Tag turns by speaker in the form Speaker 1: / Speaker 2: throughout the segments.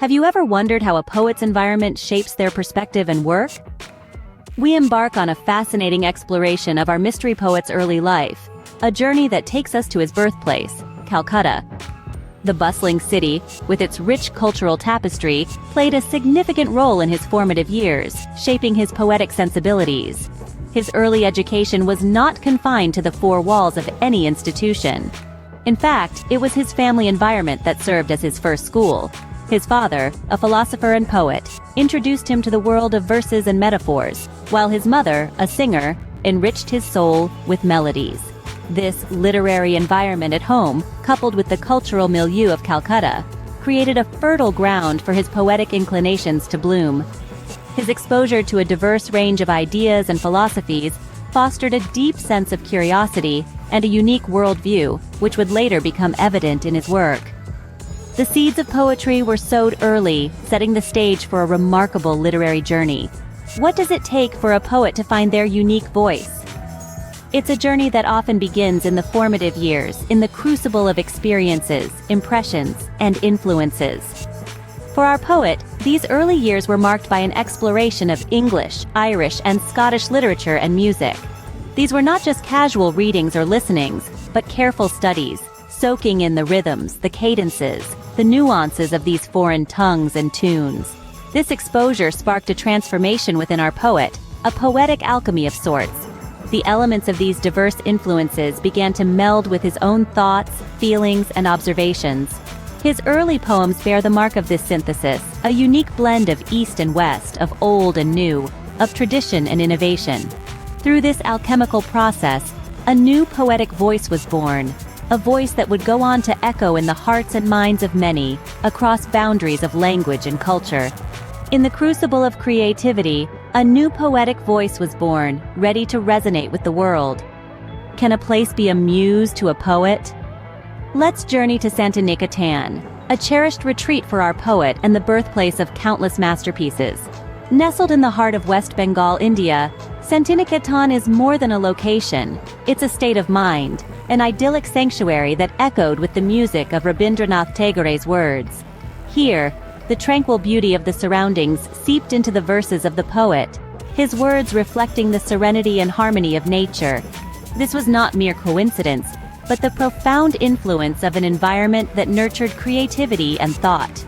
Speaker 1: Have you ever wondered how a poet's environment shapes their perspective and work? We embark on a fascinating exploration of our mystery poet's early life, a journey that takes us to his birthplace, Calcutta. The bustling city, with its rich cultural tapestry, played a significant role in his formative years, shaping his poetic sensibilities. His early education was not confined to the four walls of any institution. In fact, it was his family environment that served as his first school. His father, a philosopher and poet, introduced him to the world of verses and metaphors, while his mother, a singer, enriched his soul with melodies. This literary environment at home, coupled with the cultural milieu of Calcutta, created a fertile ground for his poetic inclinations to bloom. His exposure to a diverse range of ideas and philosophies fostered a deep sense of curiosity and a unique worldview, which would later become evident in his work. The seeds of poetry were sowed early, setting the stage for a remarkable literary journey. What does it take for a poet to find their unique voice? It's a journey that often begins in the formative years, in the crucible of experiences, impressions, and influences. For our poet, these early years were marked by an exploration of English, Irish, and Scottish literature and music. These were not just casual readings or listenings, but careful studies, soaking in the rhythms, the cadences, the nuances of these foreign tongues and tunes. This exposure sparked a transformation within our poet, a poetic alchemy of sorts. The elements of these diverse influences began to meld with his own thoughts, feelings, and observations. His early poems bear the mark of this synthesis, a unique blend of East and West, of old and new, of tradition and innovation. Through this alchemical process, a new poetic voice was born, a voice that would go on to echo in the hearts and minds of many, across boundaries of language and culture. In the crucible of creativity, a new poetic voice was born, ready to resonate with the world. Can a place be a muse to a poet? Let's journey to Santiniketan, a cherished retreat for our poet and the birthplace of countless masterpieces. Nestled in the heart of West Bengal, India, Santiniketan is more than a location. It's a state of mind, an idyllic sanctuary that echoed with the music of Rabindranath Tagore's words. Here, the tranquil beauty of the surroundings seeped into the verses of the poet, his words reflecting the serenity and harmony of nature. This was not mere coincidence, but the profound influence of an environment that nurtured creativity and thought.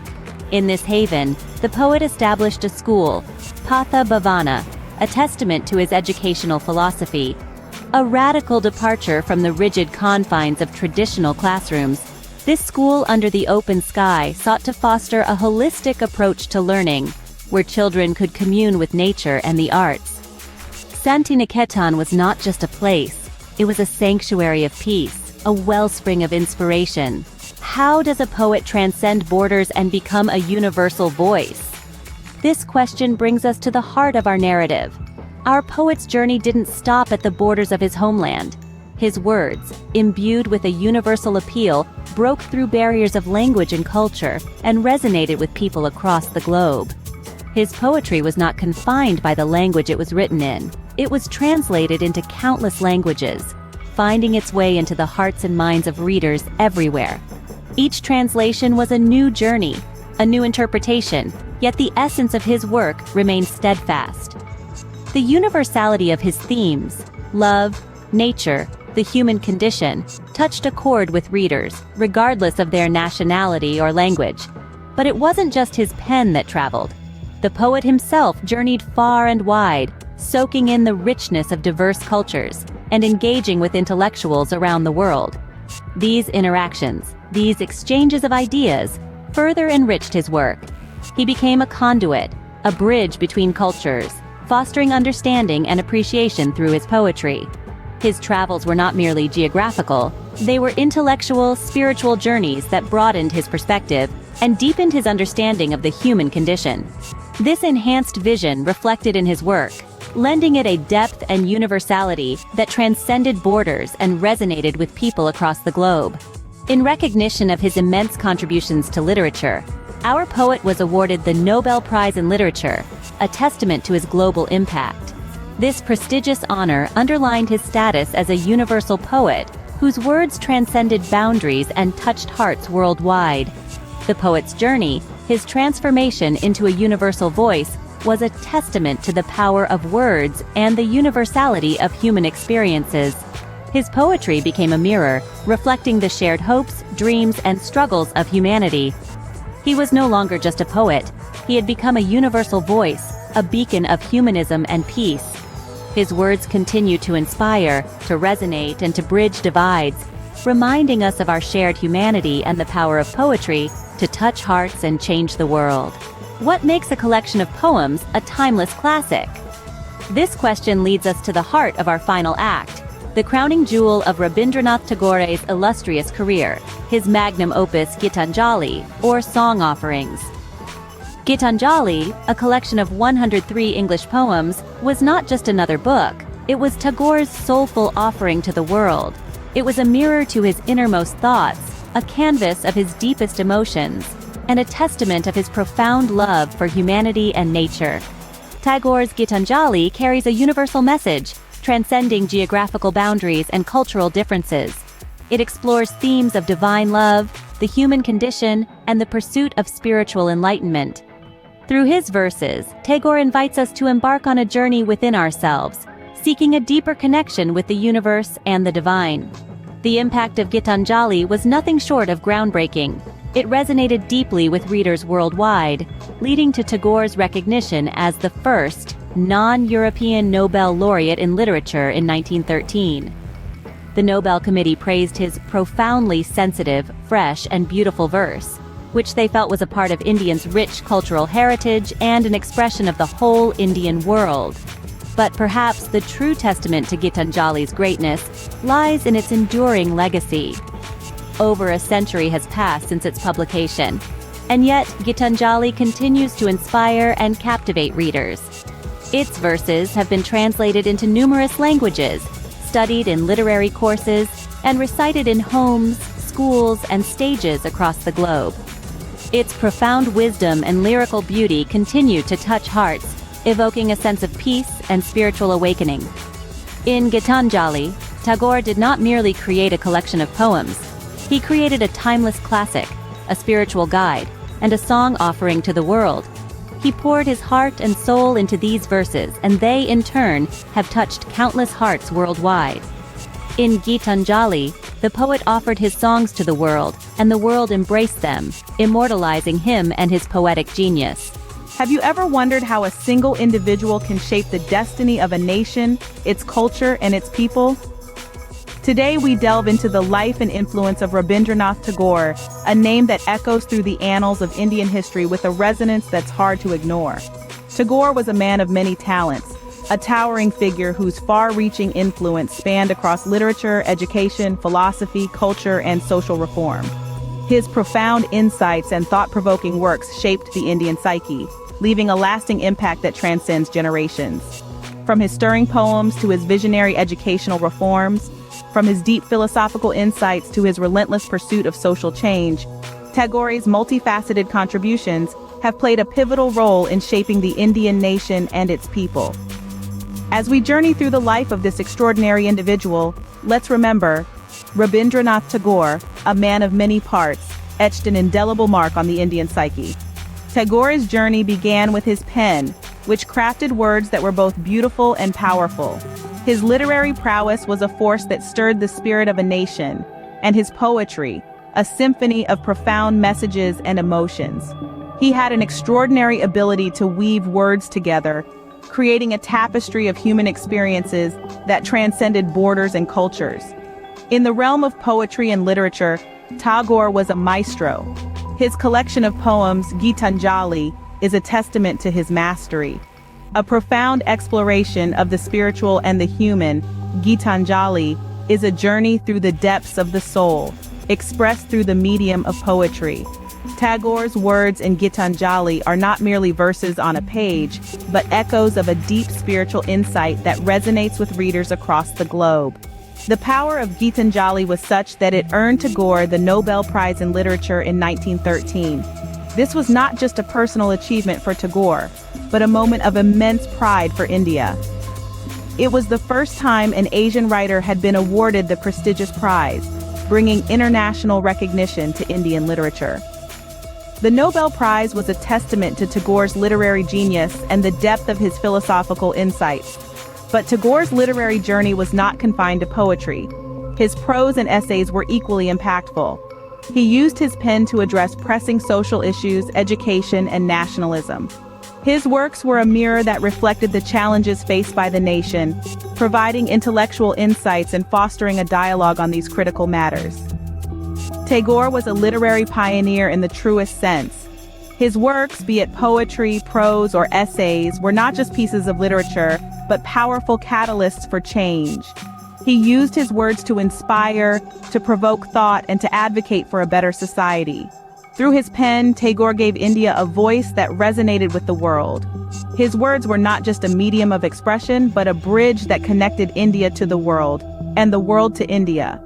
Speaker 1: In this haven, the poet established a school, Patha Bhavana, a testament to his educational philosophy. A radical departure from the rigid confines of traditional classrooms, this school under the open sky sought to foster a holistic approach to learning, where children could commune with nature and the arts. Santiniketan was not just a place, it was a sanctuary of peace, a wellspring of inspiration. How does a poet transcend borders and become a universal voice? This question brings us to the heart of our narrative. Our poet's journey didn't stop at the borders of his homeland. His words, imbued with a universal appeal, broke through barriers of language and culture, and resonated with people across the globe. His poetry was not confined by the language it was written in. It was translated into countless languages, finding its way into the hearts and minds of readers everywhere. Each translation was a new journey, a new interpretation, yet the essence of his work remained steadfast. The universality of his themes, love, nature, the human condition, touched a chord with readers, regardless of their nationality or language. But it wasn't just his pen that traveled. The poet himself journeyed far and wide, soaking in the richness of diverse cultures, and engaging with intellectuals around the world. These interactions, these exchanges of ideas, further enriched his work. He became a conduit, a bridge between cultures, fostering understanding and appreciation through his poetry. His travels were not merely geographical, they were intellectual, spiritual journeys that broadened his perspective and deepened his understanding of the human condition. This enhanced vision reflected in his work, lending it a depth and universality that transcended borders and resonated with people across the globe. In recognition of his immense contributions to literature, our poet was awarded the Nobel Prize in Literature, a testament to his global impact. This prestigious honor underlined his status as a universal poet whose words transcended boundaries and touched hearts worldwide. The poet's journey, His transformation into a universal voice was a testament to the power of words and the universality of human experiences. His poetry became a mirror, reflecting the shared hopes, dreams, and struggles of humanity. He was no longer just a poet, he had become a universal voice, a beacon of humanism and peace. His words continue to inspire, to resonate, and to bridge divides, reminding us of our shared humanity and the power of poetry to touch hearts and change the world. What makes a collection of poems a timeless classic? This question leads us to the heart of our final act, the crowning jewel of Rabindranath Tagore's illustrious career, his magnum opus Gitanjali, or Song Offerings. Gitanjali, a collection of 103 English poems, was not just another book, it was Tagore's soulful offering to the world. It was a mirror to his innermost thoughts, a canvas of his deepest emotions, and a testament of his profound love for humanity and nature. Tagore's Gitanjali carries a universal message, transcending geographical boundaries and cultural differences. It explores themes of divine love, the human condition, and the pursuit of spiritual enlightenment. Through his verses, Tagore invites us to embark on a journey within ourselves, seeking a deeper connection with the universe and the divine. The impact of Gitanjali was nothing short of groundbreaking. It resonated deeply with readers worldwide, leading to Tagore's recognition as the first non-European Nobel laureate in literature in 1913. The Nobel Committee praised his profoundly sensitive, fresh, and beautiful verse, which they felt was a part of Indians' rich cultural heritage and an expression of the whole Indian world. But perhaps the true testament to Gitanjali's greatness lies in its enduring legacy. Over a century has passed since its publication, and yet Gitanjali continues to inspire and captivate readers. Its verses have been translated into numerous languages, studied in literary courses, and recited in homes, schools, and stages across the globe. Its profound wisdom and lyrical beauty continue to touch hearts, evoking a sense of peace and spiritual awakening. In Gitanjali, Tagore did not merely create a collection of poems. He created a timeless classic, a spiritual guide, and a song offering to the world. He poured his heart and soul into these verses, and they, in turn, have touched countless hearts worldwide. In Gitanjali, the poet offered his songs to the world, and the world embraced them, immortalizing him and his poetic genius.
Speaker 2: Have you ever wondered how a single individual can shape the destiny of a nation, its culture, and its people? Today we delve into the life and influence of Rabindranath Tagore, a name that echoes through the annals of Indian history with a resonance that's hard to ignore. Tagore was a man of many talents, a towering figure whose far-reaching influence spanned across literature, education, philosophy, culture, and social reform. His profound insights and thought-provoking works shaped the Indian psyche, leaving a lasting impact that transcends generations. From his stirring poems to his visionary educational reforms, from his deep philosophical insights to his relentless pursuit of social change, Tagore's multifaceted contributions have played a pivotal role in shaping the Indian nation and its people. As we journey through the life of this extraordinary individual, let's remember, Rabindranath Tagore, a man of many parts, etched an indelible mark on the Indian psyche. Tagore's journey began with his pen, which crafted words that were both beautiful and powerful. His literary prowess was a force that stirred the spirit of a nation, and his poetry, a symphony of profound messages and emotions. He had an extraordinary ability to weave words together, creating a tapestry of human experiences that transcended borders and cultures. In the realm of poetry and literature, Tagore was a maestro. His collection of poems, Gitanjali, is a testament to his mastery. A profound exploration of the spiritual and the human, Gitanjali is a journey through the depths of the soul, expressed through the medium of poetry. Tagore's words in Gitanjali are not merely verses on a page, but echoes of a deep spiritual insight that resonates with readers across the globe. The power of Gitanjali was such that it earned Tagore the Nobel Prize in Literature in 1913. This was not just a personal achievement for Tagore, but a moment of immense pride for India. It was the first time an Asian writer had been awarded the prestigious prize, bringing international recognition to Indian literature. The Nobel Prize was a testament to Tagore's literary genius and the depth of his philosophical insights. But Tagore's literary journey was not confined to poetry. His prose and essays were equally impactful. He used his pen to address pressing social issues, education, and nationalism. His works were a mirror that reflected the challenges faced by the nation, providing intellectual insights and fostering a dialogue on these critical matters. Tagore was a literary pioneer in the truest sense. His works, be it poetry, prose, or essays, were not just pieces of literature, but powerful catalysts for change. He used his words to inspire, to provoke thought, and to advocate for a better society. Through his pen, Tagore gave India a voice that resonated with the world. His words were not just a medium of expression, but a bridge that connected India to the world, and the world to India.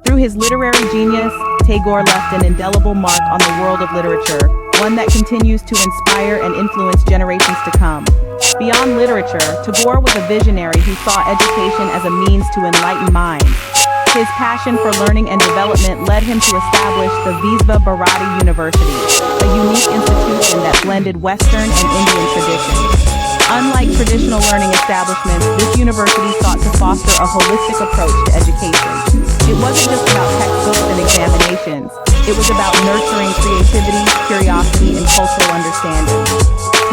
Speaker 2: Through his literary genius, Tagore left an indelible mark on the world of literature, one that continues to inspire and influence generations to come. Beyond literature, Tagore was a visionary who saw education as a means to enlighten minds. His passion for learning and development led him to establish the Visva Bharati University, a unique institution that blended Western and Indian traditions. Unlike traditional learning establishments, this university sought to foster a holistic approach to education. It wasn't just about textbooks and examinations. It was about nurturing creativity, curiosity, and cultural understanding.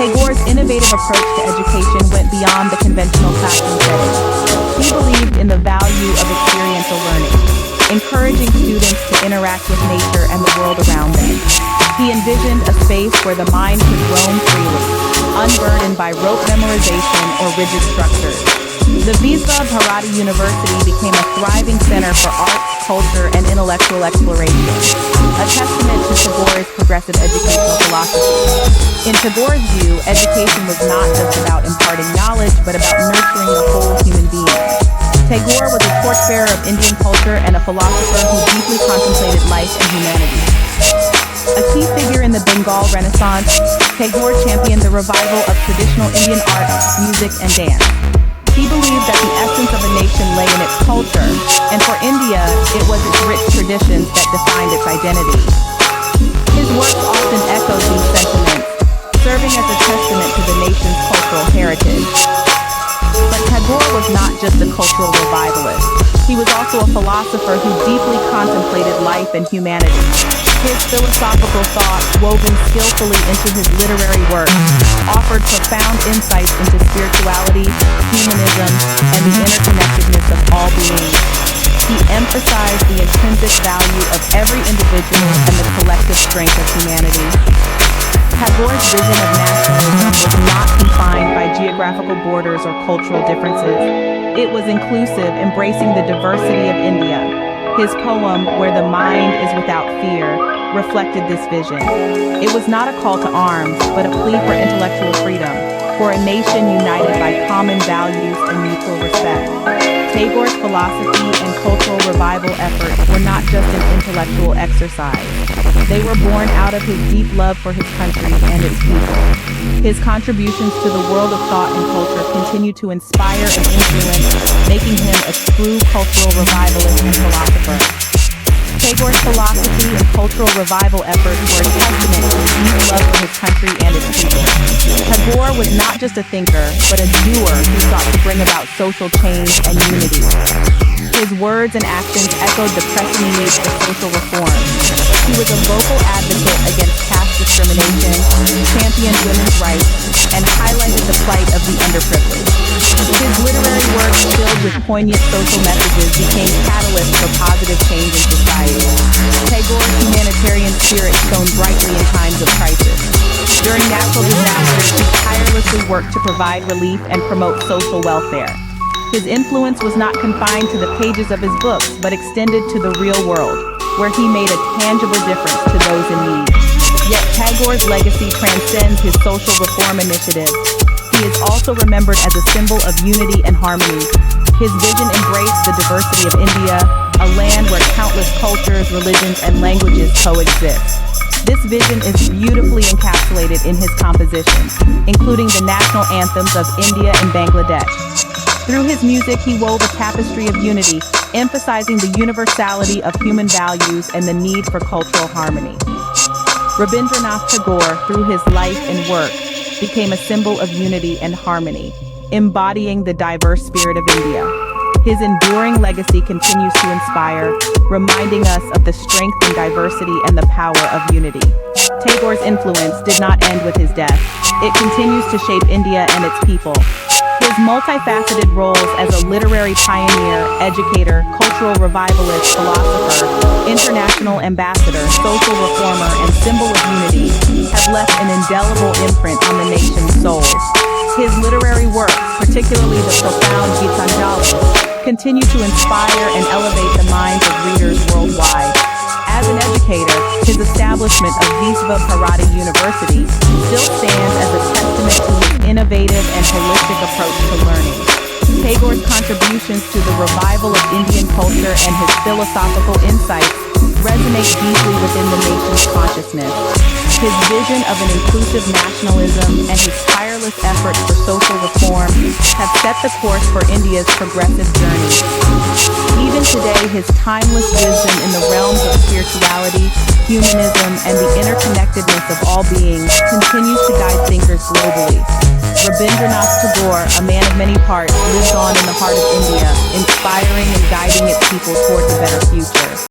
Speaker 2: Tagore's innovative approach to education went beyond the conventional classroom setting. He believed in the value of experiential learning, encouraging students to interact with nature and the world around them. He envisioned a space where the mind could roam freely, unburdened by rote memorization or rigid structures. The Visva Bharati University became a thriving center for arts, culture, and intellectual exploration, a testament to Tagore's progressive educational philosophy. In Tagore's view, education was not just about imparting knowledge, but about nurturing the whole human being. Tagore was a torchbearer of Indian culture and a philosopher who deeply contemplated life and humanity. A key figure in the Bengal Renaissance, Tagore championed the revival of traditional Indian art, music, and dance. He believed that the essence of a nation lay in its culture, and for India, it was its rich traditions that defined its identity. His works often echoed these sentiments, serving as a testament to the nation's cultural heritage. But Tagore was not just a cultural revivalist. He was also a philosopher who deeply contemplated life and humanity. His philosophical thought, woven skillfully into his literary work, offered profound insights into spirituality, humanism, and the interconnectedness of all beings. He emphasized the intrinsic value of every individual and the collective strength of humanity. Tagore's vision of nationalism was not confined by geographical borders or cultural differences. It was inclusive, embracing the diversity of India. His poem, Where the Mind is Without Fear, reflected this vision. It was not a call to arms, but a plea for intellectual freedom, for a nation united by common values and mutual respect. Tagore's philosophy and cultural revival efforts were not just an intellectual exercise. They were born out of his deep love for his country and its people. His contributions to the world of thought and culture continue to inspire and influence, making him a true cultural revivalist and philosopher. Tagore's philosophy and cultural revival efforts were a testament to his deep love for his country and its people. Tagore was not just a thinker, but a doer who sought to bring about social change and unity. His words and actions echoed the pressing needs for social reform. He was a vocal advocate against caste discrimination, championed women's rights, and highlighted the plight of the underprivileged. His literary works, filled with poignant social messages, became catalysts for positive change in society. Tagore's humanitarian spirit shone brightly in times of crisis. During natural disasters, he tirelessly worked to provide relief and promote social welfare. His influence was not confined to the pages of his books, but extended to the real world, where he made a tangible difference to those in need. Yet Tagore's legacy transcends his social reform initiatives. He is also remembered as a symbol of unity and harmony. His vision embraced the diversity of India, a land where countless cultures, religions, and languages coexist. This vision is beautifully encapsulated in his compositions, including the national anthems of India and Bangladesh. Through his music, he wove a tapestry of unity, emphasizing the universality of human values and the need for cultural harmony. Rabindranath Tagore, through his life and work, became a symbol of unity and harmony, embodying the diverse spirit of India. His enduring legacy continues to inspire, reminding us of the strength and diversity and the power of unity. Tagore's influence did not end with his death. It continues to shape India and its people. His multifaceted roles as a literary pioneer, educator, cultural revivalist, philosopher, international ambassador, social reformer, and symbol of unity have left an indelible imprint on the nation's souls. His literary works, particularly the profound Gitanjali, continue to inspire and elevate the minds of readers worldwide. As an educator, his establishment of Visva Bharati University still stands as a testament to his innovative and holistic approach to learning. Tagore's contributions to the revival of Indian culture and his philosophical insights resonate deeply within the nation's consciousness. His vision of an inclusive nationalism and his tireless efforts for social reform have set the course for India's progressive journey. Even today, his timeless wisdom in the realms of spirituality, humanism, and the interconnectedness of all beings continues to guide thinkers globally. Rabindranath Tagore, a man of many parts, lives on in the heart of India, inspiring and guiding its people towards a better future.